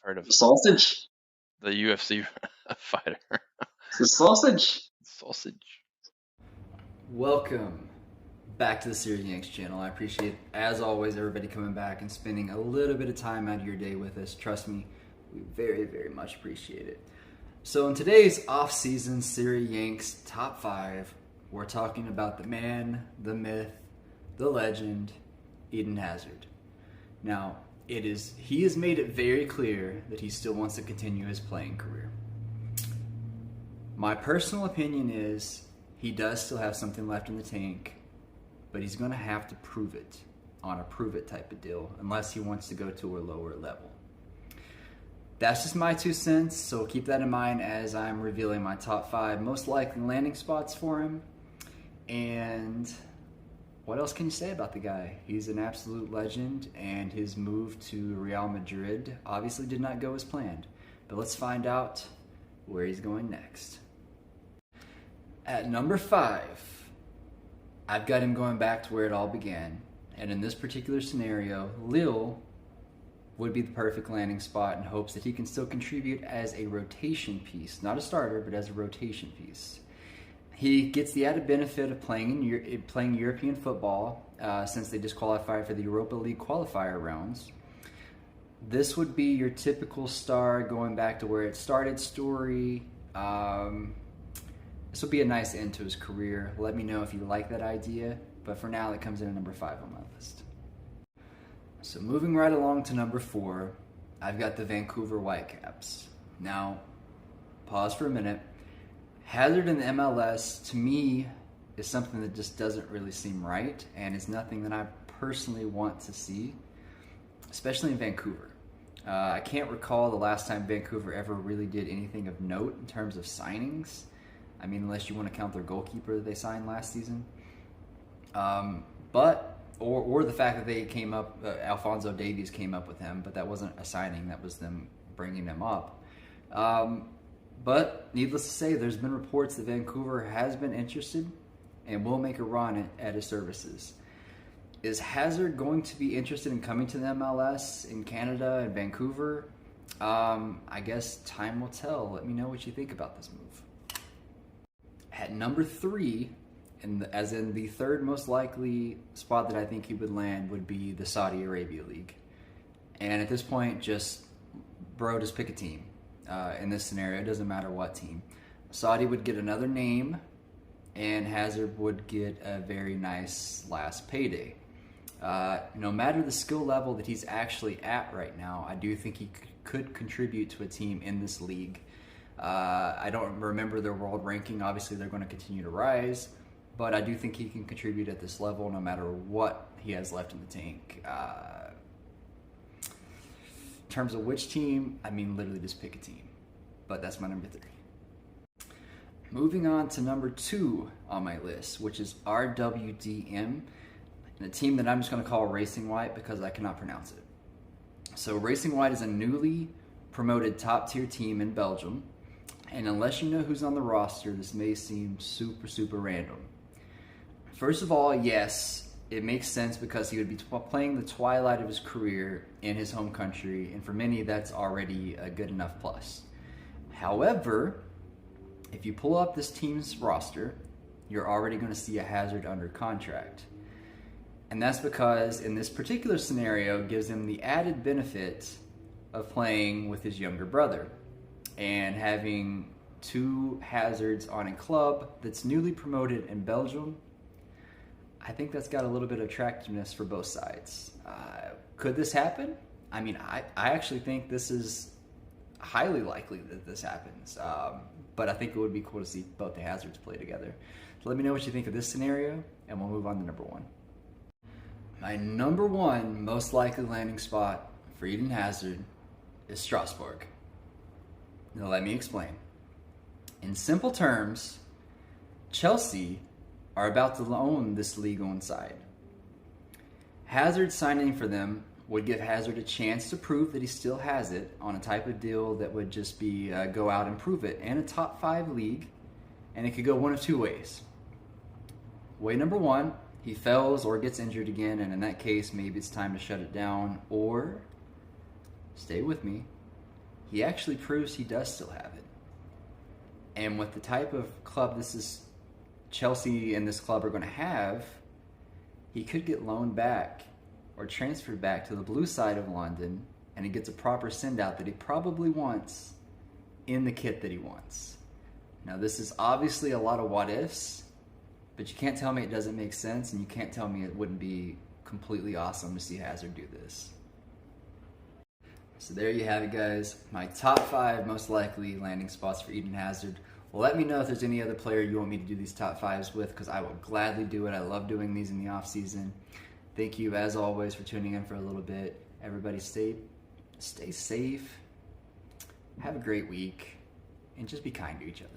heard of Sausage? the UFC fighter. The sausage? Sausage. Welcome back to the Serious Yanks channel. I appreciate, as always, everybody coming back and spending a little bit of time out of your day with us. Trust me, we very, very much appreciate it. So in today's off-season Serious Yanks Top 5, we're talking about the man, the myth, the legend, Eden Hazard. Now, he has made it very clear that he still wants to continue his playing career. My personal opinion is he does still have something left in the tank, but he's going to have to prove it on a prove-it type of deal unless he wants to go to a lower level. That's just my 2 cents, so keep that in mind as I'm revealing my top 5 most likely landing spots for him. And what else can you say about the guy? He's an absolute legend, and his move to Real Madrid obviously did not go as planned. But let's find out where he's going next. At number 5, I've got him going back to where it all began. And in this particular scenario, Lille would be the perfect landing spot in hopes that he can still contribute as a rotation piece. Not a starter, but as a rotation piece. He gets the added benefit of playing European football since they disqualified for the Europa League qualifier rounds. This would be your typical star going back to where it started story. This would be a nice end to his career. Let me know if you like that idea. But for now, it comes in at number 5 on my list. So moving right along to number 4, I've got the Vancouver Whitecaps. Now, pause for a minute. Hazard in the MLS, to me, is something that just doesn't really seem right, and is nothing that I personally want to see, especially in Vancouver. I can't recall the last time Vancouver ever really did anything of note in terms of signings. I mean, unless you want to count their goalkeeper that they signed last season. Or the fact that they came up, Alphonso Davies came up with him, but that wasn't a signing, that was them bringing him up. But needless to say, there's been reports that Vancouver has been interested and will make a run at his services. Is Hazard going to be interested in coming to the MLS in Canada and Vancouver? I guess time will tell. Let me know what you think about this move. At number 3, as in the third most likely spot that I think he would land, would be the Saudi Arabia League. And at this point, just pick a team. In this scenario, it doesn't matter what team. Saudi would get another name, and Hazard would get a very nice last payday. No matter the skill level that he's actually at right now, I do think he could contribute to a team in this league. I don't remember their world ranking. Obviously, they're going to continue to rise, but I do think he can contribute at this level no matter what he has left in the tank. In terms of which team, I mean literally just pick a team. But that's my number 3. Moving on to number 2 on my list, which is RWDM, and a team that I'm just going to call Racing White because I cannot pronounce it. So Racing White is a newly promoted top-tier team in Belgium, and unless you know who's on the roster, this may seem super, super random. First of all, yes, it makes sense because he would be playing the twilight of his career in his home country, and for many, that's already a good enough plus. However, if you pull up this team's roster, you're already going to see a Hazard under contract. And that's because in this particular scenario, it gives him the added benefit of playing with his younger brother and having 2 Hazards on a club that's newly promoted in Belgium. I think that's got a little bit of attractiveness for both sides. Could this happen? I mean, I actually think this is highly likely that this happens. But I think it would be cool to see both the Hazards play together. So let me know what you think of this scenario, and we'll move on to number 1. My number 1 most likely landing spot for Eden Hazard is Strasbourg. Now let me explain. In simple terms, Chelsea are about to own this league on side. Hazard signing for them would give Hazard a chance to prove that he still has it on a type of deal that would just be go out and prove it in a top 5 league, and it could go one of 2 ways. Way number 1, he fails or gets injured again, and in that case, maybe it's time to shut it down, or, stay with me, he actually proves he does still have it. And with the type of club Chelsea and this club are going to have, he could get loaned back or transferred back to the blue side of London, and he gets a proper send-out that he probably wants in the kit that he wants. Now, this is obviously a lot of what-ifs, but you can't tell me it doesn't make sense, and you can't tell me it wouldn't be completely awesome to see Hazard do this. So there you have it, guys. My top 5 most likely landing spots for Eden Hazard. Let me know if there's any other player you want me to do these top 5s with, because I will gladly do it. I love doing these in the off season. Thank you, as always, for tuning in for a little bit. Everybody stay safe, have a great week, and just be kind to each other.